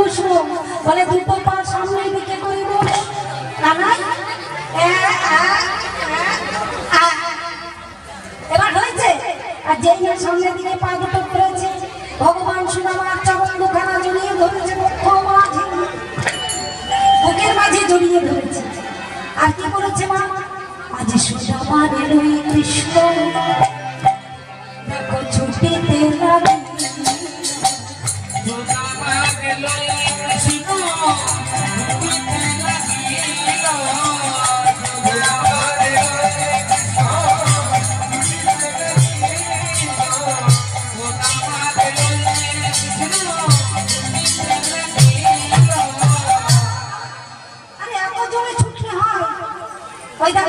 বসবো বলে দুটো পা সামনের দিকে করে বস কানাই এবার হয়েছে। আর যেই সামনের দিকে পা দুটো করেছে ভগবান সুদামার চরণ দুখানা জড়িয়ে ধরেছে, বুকের মাঝে জড়িয়ে ধরেছে। আর কি করেছে মা? আজ সুদামার এলোই কৃষ্ণ দেখো ছুটিতে লাগে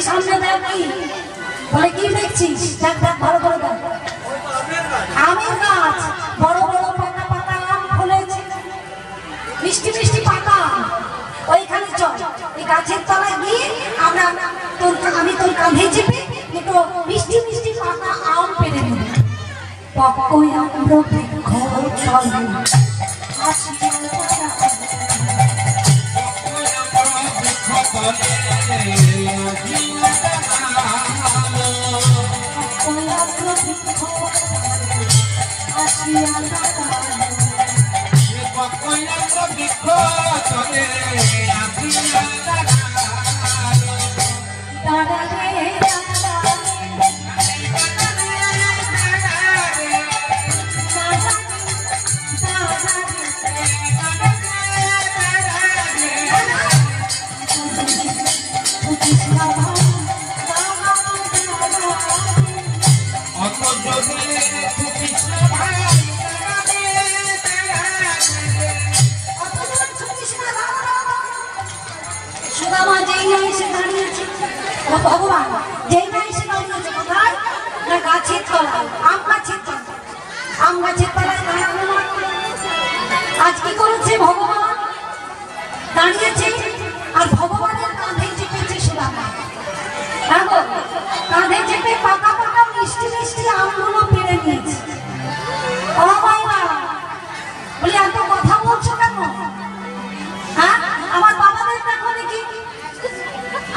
সামনে দেখ কি বলে কি দেখছিস? দেখ দেখ ভালো করে দেখ, আমের গাছ বড় বড় পাতা পাতা আম ফলেছে, মিষ্টি মিষ্টি পাতা। ওইখানে চল, এই গাছের তলায় গিয়ে আমি তোর কাঁধে চেপে দুটো মিষ্টি মিষ্টি পাতা আম পেড়ে নেব। পকই আমরা বৃক্ষ চলে ভগবান যেই না এসে দাঁড়িয়েছে কোথায় না গাছের তলায়, আম গাছের তলায়। আম গাছের তলায় আজ কি করেছে ভগবান? দাঁড়িয়েছে আর ভগবানের কাঁধে চেপেছে সুদামা। কাঁধে চেপে পাকা পাকা মিষ্টি মিষ্টি আমগুলো পেড়ে নিয়েছে। ও মাইমা বলি এত কথা বলছো কেন? হ্যাঁ, আমার বাবাদের দেখো দেখি,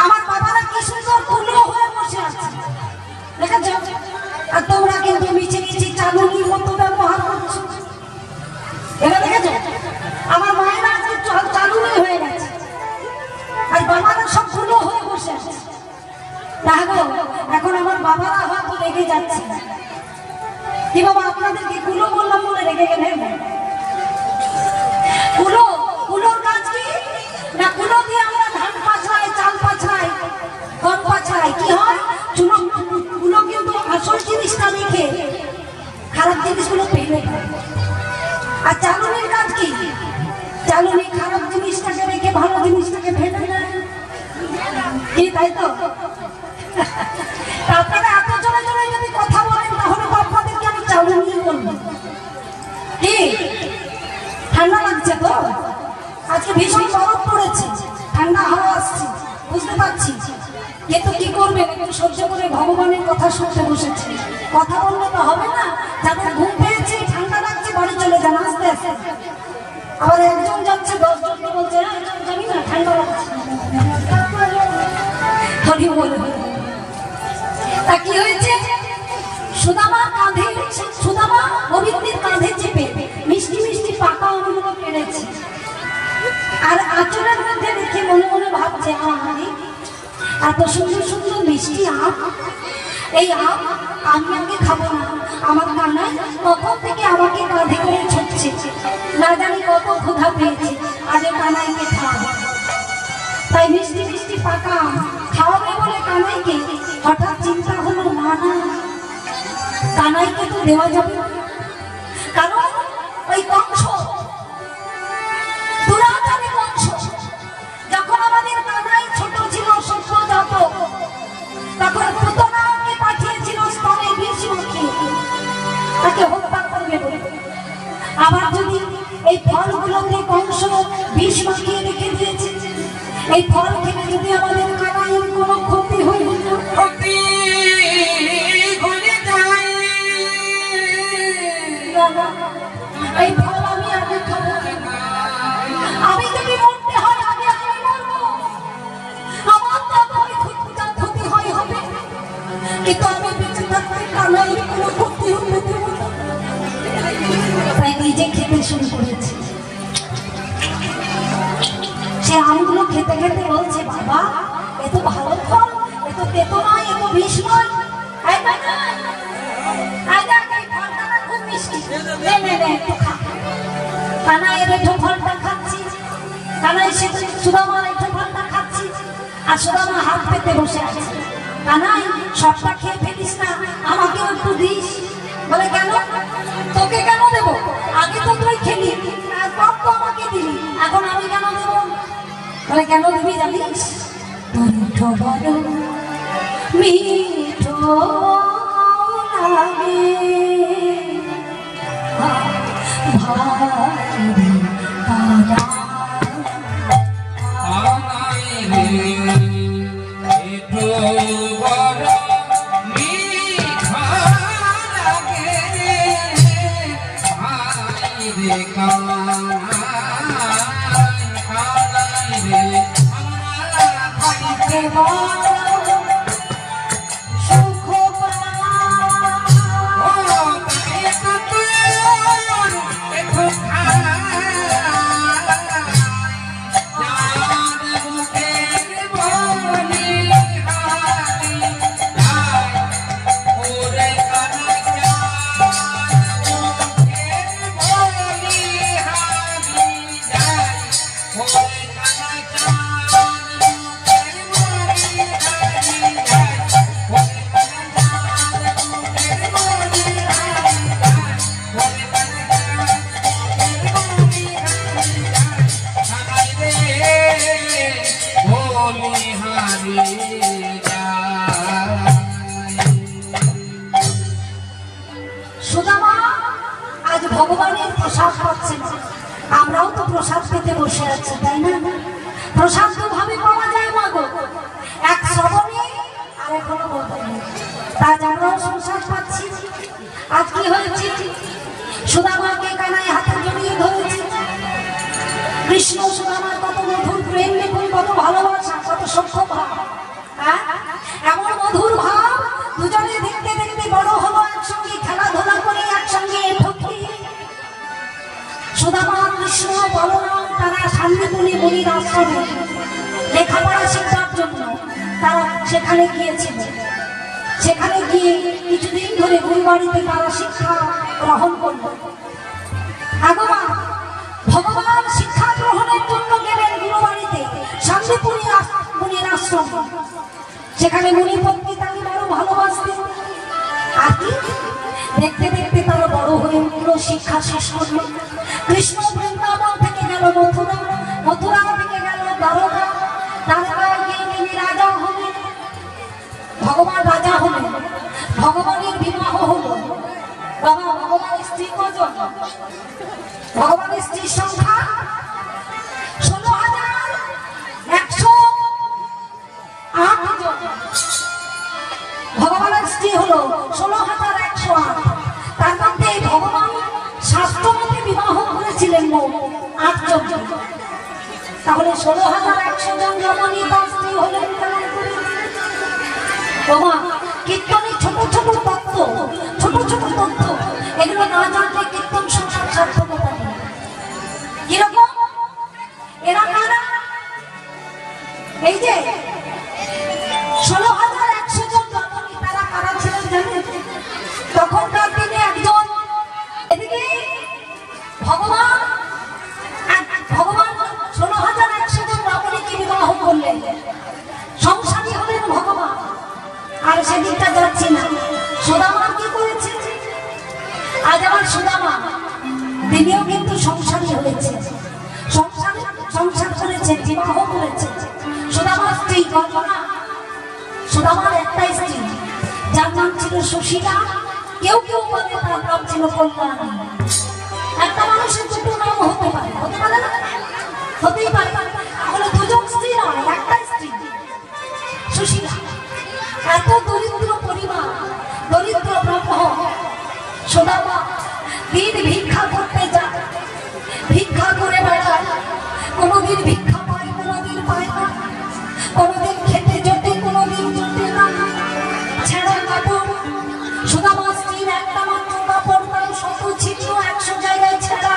আমার বাবারা কি সুন্দর কুলো হয়ে বসে আছে দেখেছ? আর তোমরা কিন্তু মিছে মিছি চালুনির মতো ব্যবহার করছো। এটা দেখেছ? আমার মায়েরা আজকে চালুনি হয়ে গেছে আর বাবারা সব কুলো হয়ে বসে আছে। দেখো এখন আমার বাবারা হয়তো রেগে যাচ্ছে। কি বাবা আপনাদেরকে কুলো বললাম বলে রেগে গেলেন? কুলো, কুলোর কাজ কি না? কুলো দিয়ে আমরা ধান পাছড়াই, চাল পাছড়াই, গম পাছড়াই। কি হয়? কুলো কিন্তু আসল জিনিসটা দেখে খারাপ জিনিসগুলো পেলে। আর চালুনির কাজ কি? চালুনি খারাপ জিনিসটাকে রেখে ভালো জিনিসটাকে ফেলে দেয়। কি তাই তো? আপনারা এত জোরে জোরে যদি কথা বলেন তাহলে আপনাদেরকে আমি চালুনি বলবো। কি ঠান্ডা লাগছে তো? আজকে ভীষণ বরফ পড়েছে, ঠান্ডা হাওয়া আসছে, বুঝতে পারছি। কিন্তু কি করবেন, একটু সহ্য করে ভগবানের কথা শুনতে বসেছে। কথা বললে তো হবে না। যাদের ঘুম পেয়েছে, ঠান্ডা লাগছে, বাড়ি চলে যান আস্তে আস্তে। আবার একজন যাচ্ছে 10 জনকে বলছে জানি না ঠান্ডা লাগছে। হরি বল। তা কি হয়েছে? সুদামার কাঁধে, সুদামা গোবিন্দের কাঁধে চেপে মিষ্টি মিষ্টি পাকা আমগুলো পেড়েছে। আর আঁচলের মধ্যে দেখে মনে মনে ভাবছে আহারে এত সুন্দর সুন্দর মিষ্টি আম, এই আম আমি আগে খাবো না। আমার কানাই কখন থেকে আমাকে কাঁধে করে ছুটছে, না জানি কত ক্ষুধা পেয়েছে, আগে কানাইকে খাওয়াবো। তাই মিষ্টি মিষ্টি পাকা আম খাওয়াবে বলে কানাইকে হঠাৎ চিন্তা হলো না না কানাইকে তো দেওয়া যাবে না, কারণ ওই কংস, দুরাচারী কংস যখন আমাদের কানাই ছোট ছিল, সদ্যজাত, তখন পুতনাকে পাঠিয়েছিল স্তনে বিষ মাখিয়ে তাকে হত্যা করবে বলে। আবার যদি এই ফলগুলোতে কংস বিষ মাখিয়ে রেখে দিয়েছে, এই ফল খেলে যদি আমাদের কানাইয়ের কোনো ক্ষতি হয়ে ক্ষতি এই ফল আমি আগে খাবো। এত ভালো ফল, এত তেতো নয়, এত বিষ নয়। এই না, এই দেখ, এই ফলটা না খুব মিষ্টি, নে নে নে একটু খা। কানাই একটু ফলটা খাচ্ছি, কানাই সুদামার একটু ফলটা খাচ্ছি, আর সুদামা হাত পেতে বসে আছে। কানাই সবটা খেয়ে ফেলিস না, আমাকেও একটু দিস। বলে কেন? তোকে কেন দেবো? আগে তো তুই খেলি, সব তো আমাকে দিলি, এখন আমি কেন দেবো? বলে কেন দিবি জানিস? মিঠো বড় মিঠো লাগে ভাই কানা ভগবানের প্রসাদ পাচ্ছেন, আমরাও তো প্রসাদ পেতে বসে আছি, তাই না? প্রসাদ তো ভাবে পাওয়া যায় মা গো, এক শ্রবণে আর এখনো বলতে তাই আমরাও প্রসাদ পাচ্ছি। আজ কি হয়েছে? সুদামাকে কানাই হাতে জড়িয়ে ধরেছে। কৃষ্ণ সুদামার কত মধুর প্রেম, দেখুন কত ভালোবাসা, কত সখ্য ভাব। এমন মধুর ভাব, দুজনে দেখতে দেখতে বড় হলো, একসঙ্গে খেলাধুলা করে একসঙ্গে সুদামা কৃষ্ণ বলরাম তারা শান্তিপুরী মুনির আশ্রমে লেখাপড়া শিক্ষার জন্য তারা সেখানে গিয়েছিল। সেখানে গিয়ে কিছুদিন ধরে গুরুবাড়িতে তারা শিক্ষা গ্রহণ করল। ভগবান শিক্ষা গ্রহণের জন্য গেলেন গুরুবাড়িতে, শান্তিপুরী মুনির আশ্রম। সেখানে মুনিপত্নী তাকে বড় ভালোবাসতেন। আর কি দেখতে দেখতে তারা বড় হয়ে উঠল, শিক্ষা শেষ করল। কৃষ্ণ বৃন্দাবন থেকে গেল মথুরা, মথুরা থেকে গেল দ্বারকা, দ্বারকায় গিয়ে তিনি রাজা হলেন। ভগবান রাজা হলেন, ভগবানের বিবাহ হলো। বাবা, ভগবানের স্ত্রী কজন? ভগবানের স্ত্রীর সংখ্যা 16,108 জন। ভগবানের স্ত্রী হলো 16,108। তার মধ্যে ভগবান শাস্ত্রমতে বিবাহ করেছিলেন মোট 8 জন। তাহলে 16,100 জন রমণী তার স্ত্রী হলেন কেমন করে? বাবা, কীর্তনের ছোট ছোট তত্ত্ব, ছোট ছোট তথ্য, এগুলো না জানলে কীর্তন সংসার সার্থকতা নেই। কিরকম? এরা কারা? এই যে 16,100 জন রমণী, তারা কারা ছিলেন জানেন? তখনকার দিনে একজন, এদিকে ভগবান 16,100 জন রমণীকে বিবাহ করলেন, সংসারী হলেন ভগবান। আর সেদিকটা যাচ্ছি না। সুদামা কি করেছে? আজ আমার সুদামা তিনিও কিন্তু সংসারী হয়েছে, সংসার করেছে, বিবাহ করেছে। সুদামার স্ত্রী কল্পনা, সুদামার একটাই স্ত্রী, যার নাম ছিল সুশীলা। কেউ কেউ বলে তার নাম ছিল কল্যাণী। একটা মানুষের দুটো নাম হতে পারে, হতে পারে না? হতেই পারে। তাহলে দুজন স্ত্রী নয়, একটাই স্ত্রী সুশীলা। এত দরিদ্র পরিবার, দরিদ্র ব্রাহ্মণ। সুদামা দিন ভিক্ষা করতে যায়, ভিক্ষা করে বেড়ায়। কোনোদিন ভিক্ষা পায়, কোনোদিন পায় না, কোনোদিন খেতে জোটে, কোনোদিন জোটে না। ছেঁড়া কাপড়, সুদামা স্ত্রীর একটা মাত্র কাপড়, তার শত ছিন্ন, 100 জায়গায় ছেঁড়া।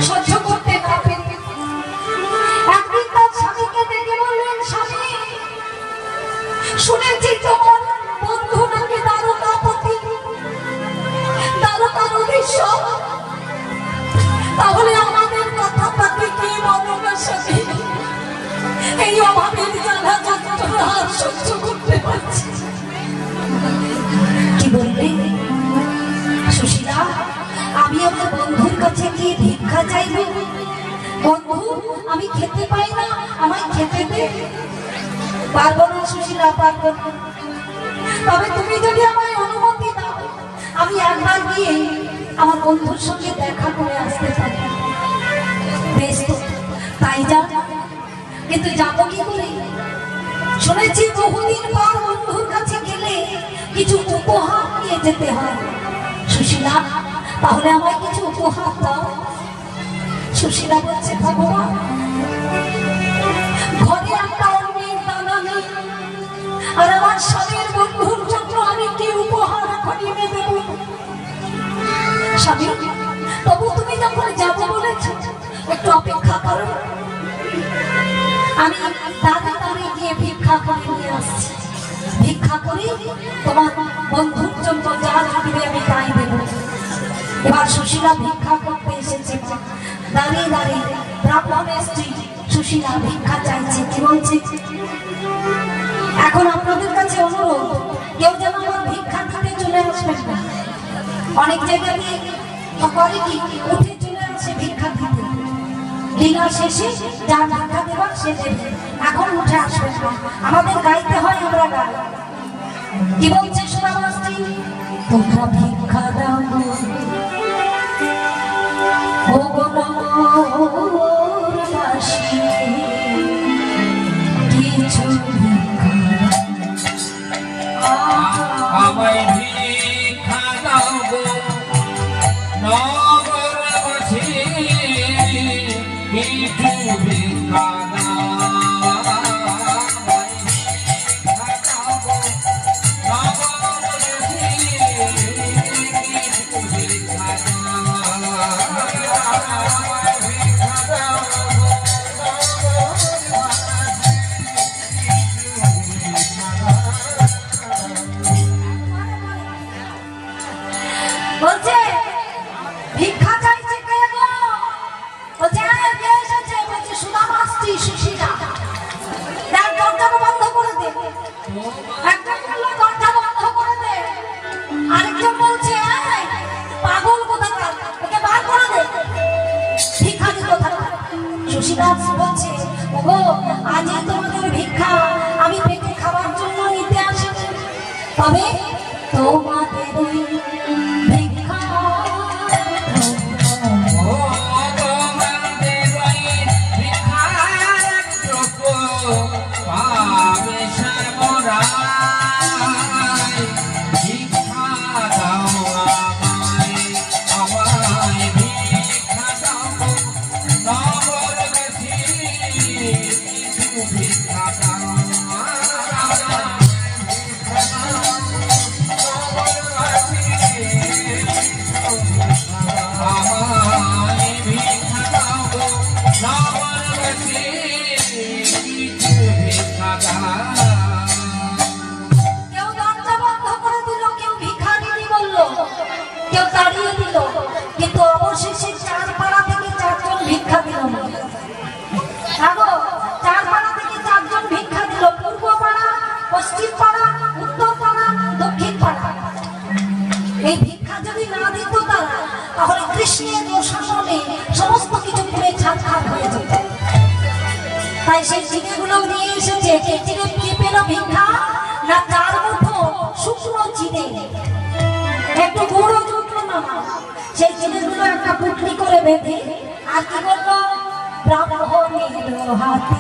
সহ্য করতে পারবে। একদিন তার সাথে এই অভাবের জ্বালা যন্ত্রণা আর সহ্য করতে পারছি। কি বলবে সুশীলা? আমি আমার বন্ধুর কাছে গিয়ে ভিক্ষা চাইব? বন্ধু, আমি খেতে পাই না, আমায় খেতে দে। পারবো না সুশীলা, পারবো না। তবে তুমি যদি আমায় অনুমতি দাও, আমি একবার গিয়ে আমার বন্ধুর সঙ্গে দেখা করে আসতে পারি। বেশ তো, তাই যা। কিন্তু যাবো কি করে? শুনেছি বহুদিন পর বন্ধুর কাছে গেলে কিছু উপহার নিয়ে যেতে হয়। সুশীলা, তাহলে আমায় কিছু উপহার দাও। সুশীলা বলছে, ভগবান, ঘরে একটা অন্যের দানা নেই, আর আমার স্বামীর বন্ধুর জন্য আমি কি উপহার এখন এনে দেব? স্বামী, তবু তুমি যখন যাবো বলেছ, একটু অপেক্ষা করো। আমি দাদা দাঁড়িয়ে গিয়ে ভিক্ষা করে নিয়ে আসছি। ভিক্ষা করে তোমার বন্ধুর জন্য যা দিবে আমি তাই দেব। এবার সুশীলা ভিক্ষা করতে এসেছে। দাঁড়িয়ে দাঁড়িয়ে ব্রাহ্মণের স্ত্রী সুশীলা ভিক্ষা চাইছে। কি বলছে? এখন আপনাদের কাছে অনুরোধ, কেউ যেন আমার ভিক্ষা দিতে চলে আসবেন না। অনেক জায়গাতে করে কি, উঠে চলে আসে ভিক্ষা দিতে, ডিনার শেষে যার ভিক্ষা দেবার সে দেবে। এখন উঠে আসবেন না, আমাদের গাইতে হয়, আমরা গাই। কি বলছে সুদামার স্ত্রী? তোমরা ভিক্ষা দাও কিছু আমায় ভিক্ষা দাও গো নগরবাসী, কিছু ভিক্ষা দাও। বলছে ভিক্ষা চাইছে কে গো? বলছে কে এসেছে? বলছে সুদামার স্ত্রী সুশীলা। দরজা বন্ধ করে দে। একজন বলল দরজা বন্ধ করে দে, আরেকজন বলছে পাগল কোথাকার, ওকে বার করে দে। ভিখারি কোথাকার। সুশীলা বলছে, ওগো, আজই তোমাদের ভিক্ষা আমি পেটে খাবার জন্য নিতে আসিনি, তবে তোমাদের সমস্ত কিছু পুড়ে ছারখার হয়ে যেত। তাই সেই চিড়েগুলো নিয়ে এসেছে। চিড়ে কি পেল ভিক্ষা? না, চার মুঠো শুকনো চিড়ে, একটু গুঁড়ো জুটলো না, সেই চিড়েগুলো একটা পুটলি করে বেঁধে আর কি করলো, ব্রাহ্মণের হাতে